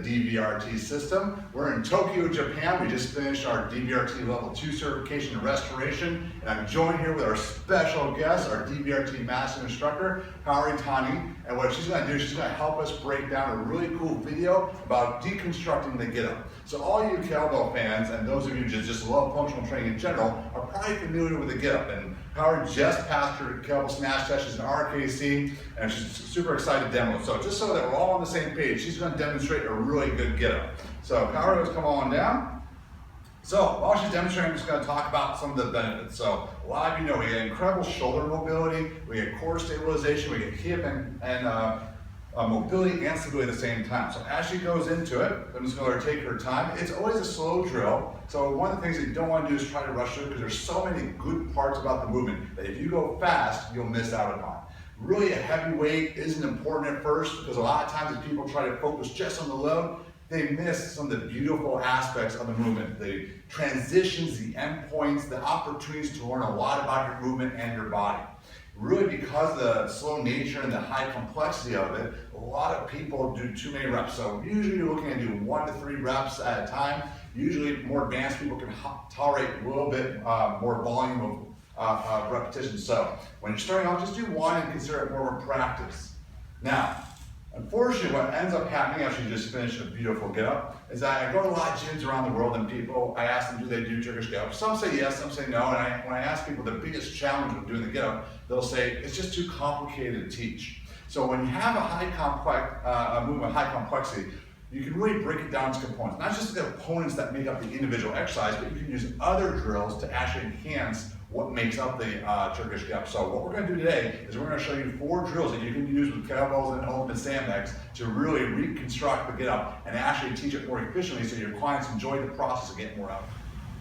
DVRT system. We're in Tokyo, Japan. We just finished our DVRT Level 2 certification in restoration, and I'm joined here with our special guest, our DVRT Master Instructor, Kaori Tani. And what she's going to do, she's going to help us break down a really cool video about deconstructing the get-up. So all you kettlebell fans, and those of you who just love functional training in general, are probably familiar with the get-up. And Kaori just passed her kettlebell snatch test. She's an RKC, and she's super excited to demo. So just so that we're all on the same page, she's going to demonstrate a really good get-up. So Kaori, let's come on down. So while she's demonstrating, I'm just going to talk about some of the benefits. So a lot of you know we get incredible shoulder mobility, we get core stabilization, we get hip and mobility and stability at the same time. So as she goes into it, I'm just going to let her take her time. It's always a slow drill. So one of the things that you don't want to do is try to rush through, because there's so many good parts about the movement that if you go fast, you'll miss out upon. Really, a heavy weight isn't important at first, because a lot of times if people try to focus just on the load, they miss some of the beautiful aspects of the movement, the transitions, the endpoints, the opportunities to learn a lot about your movement and your body. Really, because of the slow nature and the high complexity of it, a lot of people do too many reps. So usually you're looking to do 1 to 3 reps at a time. Usually more advanced people can tolerate a little bit more volume of repetition. So when you're starting off, just do 1 and consider it more of a practice. Now, unfortunately, what ends up happening after you just finish a beautiful get-up is that I go to a lot of gyms around the world, and people, I ask them, do they do Turkish get-up? Some say yes, some say no, and when I ask people the biggest challenge with doing the get-up, they'll say it's just too complicated to teach. So when you have a movement of high complexity, you can really break it down into components. Not just the components that make up the individual exercise, but you can use other drills to actually enhance what makes up the Turkish get-up. So what we're going to do today is we're going to show you 4 drills that you can use with kettlebells and ultimate sandbags to really reconstruct the get-up and actually teach it more efficiently so your clients enjoy the process of getting more out.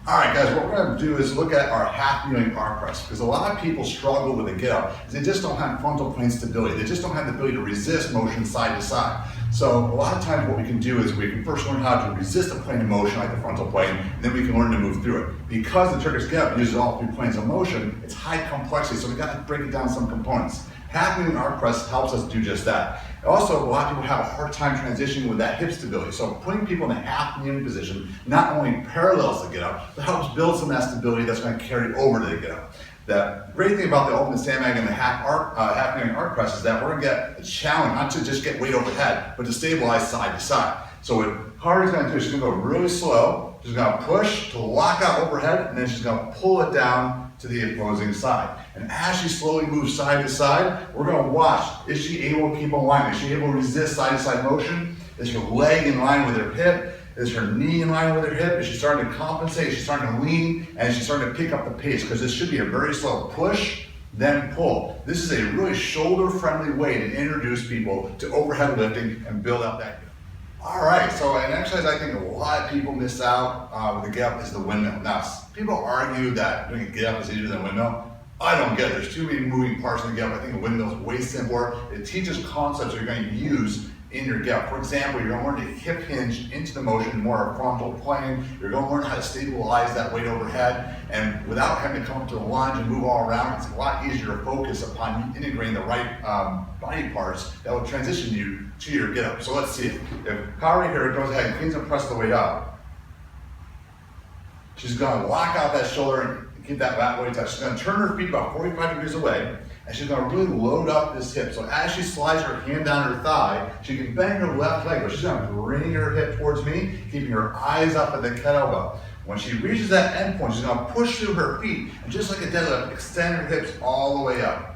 All right, guys, what we're going to do is look at our half kneeling arm press, because a lot of people struggle with the get-up because they just don't have frontal plane stability. They just don't have the ability to resist motion side to side. So a lot of times what we can do is we can first learn how to resist a plane of motion like the frontal plane, and then we can learn to move through it. Because the Turkish get-up uses all 3 planes of motion, it's high complexity, so we've got to break it down some components. Half kneeling arm press helps us do just that. Also, a lot of people have a hard time transitioning with that hip stability. So putting people in a half kneeling position not only parallels the get-up, but helps build some of that stability that's going to carry over to the get-up. The great thing about the ultimate sandbag and the half kneeling arm press is that we're going to get a challenge not to just get weight overhead, but to stabilize side to side. So what Kaori's going to do is she's going to go really slow. She's going to push to lock out overhead, and then she's going to pull it down to the opposing side. And as she slowly moves side to side, we're going to watch. Is she able to keep in line? Is she able to resist side to side motion? Is her leg in line with her hip? Is her knee in line with her hip? Is she starting to compensate? Is she starting to lean? And is she starting to pick up the pace? Because this should be a very slow push, then pull. This is a really shoulder-friendly way to introduce people to overhead lifting and build up that. All right, so an exercise I think a lot of people miss out with the get-up is the windmill. Now, people argue that doing a get-up is easier than a windmill. I don't get it. There's too many moving parts in the get-up. I think a windmill is way simpler. It teaches concepts you're going to use in your get-up. For example, you're going to learn to hip hinge into the motion, more frontal plane. You're going to learn how to stabilize that weight overhead, and without having to come up to a lunge and move all around, it's a lot easier to focus upon integrating the right body parts that will transition you to your get-up. So let's see it. If Kaori here goes ahead and cleans and presses the weight up, she's going to lock out that shoulder and keep that back weight touch. She's going to turn her feet about 45 degrees away, and she's going to really load up this hip. So as she slides her hand down her thigh, she can bend her left leg, but she's going to bring her hip towards me, keeping her eyes up at the kettlebell. When she reaches that end point, she's going to push through her feet, and just like a deadlift, extend her hips all the way up.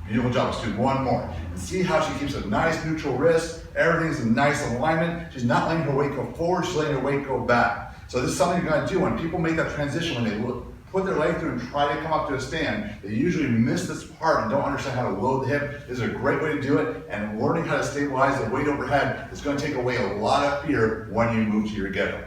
Beautiful job. Let's do 1 more. And see how she keeps a nice neutral wrist. Everything's in nice alignment. She's not letting her weight go forward, she's letting her weight go back. So this is something you're going to do when people make that transition, when they put their leg through and try to come up to a stand, they usually miss this part and don't understand how to load the hip. This is a great way to do it, and learning how to stabilize the weight overhead is going to take away a lot of fear when you move to your get-up.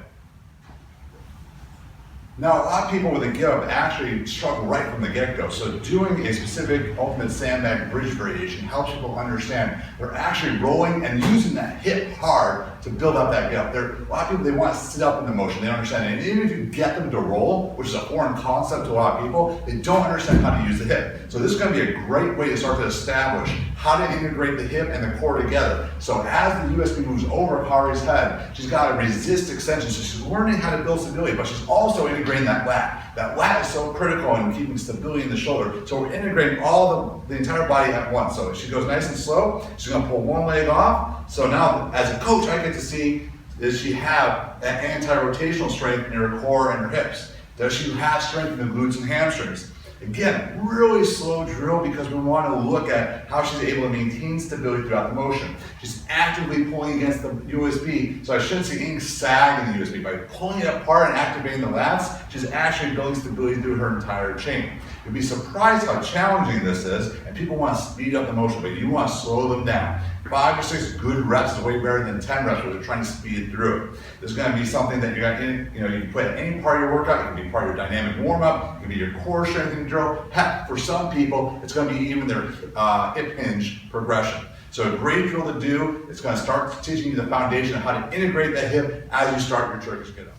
Now, a lot of people with a get-up actually struggle right from the get-go. So doing a specific ultimate sandbag bridge variation helps people understand they're actually rolling and using that hip hard to build up that get-up. A lot of people, they want to sit up in the motion. They don't understand it. And even if you get them to roll, which is a foreign concept to a lot of people, they don't understand how to use the hip. So this is going to be a great way to start to establish how to integrate the hip and the core together. So as the USB moves over Kari's head, she's got to resist extension. So she's learning how to build stability, but she's also integrating that lat. That lat is so critical in keeping stability in the shoulder. So we're integrating all the entire body at once. So she goes nice and slow. She's going to pull one leg off. So now, as a coach, I get to see, does she have that anti-rotational strength in her core and her hips? Does she have strength in the glutes and hamstrings? Again, really slow drill because we want to look at how she's able to maintain stability throughout the motion. She's actively pulling against the USB, so I shouldn't see any sag in the USB. By pulling it apart and activating the lats, she's actually building stability through her entire chain. You'd be surprised how challenging this is, and people want to speed up the motion, but you want to slow them down. 5 or 6 good reps is way better than 10 reps where they're trying to speed it through. This is going to be something that you can put at any part of your workout. It can be part of your dynamic warm-up, it can be your core strengthening drill. Heck, for some people, it's going to be even their hip hinge progression. So a great drill to do. It's going to start teaching you the foundation of how to integrate that hip as you start your Turkish get up.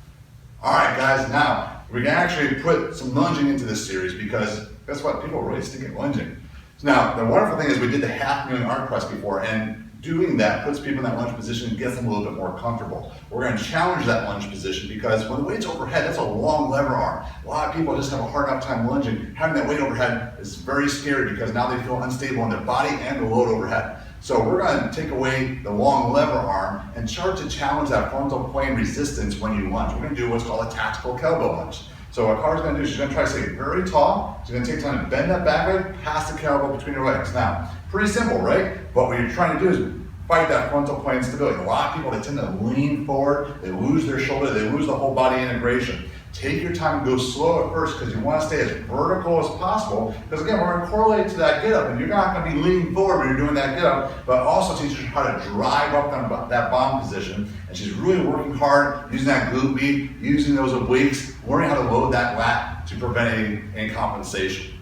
All right, guys, now we're going to actually put some lunging into this series because guess what? People are really sticking at lunging. So now, the wonderful thing is we did the half kneeling arm press before, and doing that puts people in that lunge position and gets them a little bit more comfortable. We're going to challenge that lunge position because when the weight's overhead, that's a long lever arm. A lot of people just have a hard enough time lunging. Having that weight overhead is very scary because now they feel unstable in their body and the load overhead. So we're going to take away the long lever arm and start to challenge that frontal plane resistance when you lunge. We're going to do what's called a tactical kettlebell lunge. So what Kari's going to do is she's going to try to stay very tall. She's going to take time to bend that back leg, pass the kettlebell between her legs. Now, pretty simple, right? But what you're trying to do is fight that frontal plane stability. A lot of people, they tend to lean forward, they lose their shoulder, they lose the whole body integration. Take your time and go slow at first because you want to stay as vertical as possible. Because again, we're going to correlate to that get up, and you're not going to be leaning forward when you're doing that get up, but also teach her how to drive up that bomb position. And she's really working hard, using that glute med, using those obliques, learning how to load that lat to prevent any compensation.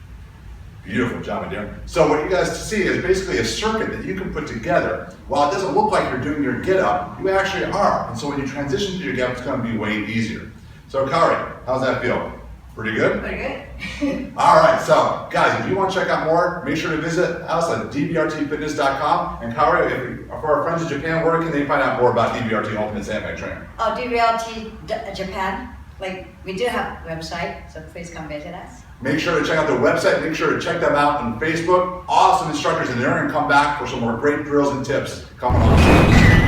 Beautiful job, my dear. So what you guys see is basically a circuit that you can put together. While it doesn't look like you're doing your get up, you actually are. And so when you transition to your get up, it's going to be way easier. So Kari, how's that feel? Pretty good? Pretty good. All right, so guys, if you want to check out more, make sure to visit us at dvrtfitness.com. And Kari, for our friends in Japan, where can they find out more about DVRT Ultimate Sandbag Training? Oh, DVRT Japan. We do have a website, so please come visit us. Make sure to check out their website. Make sure to check them out on Facebook. Awesome instructors in there, and come back for some more great drills and tips coming on.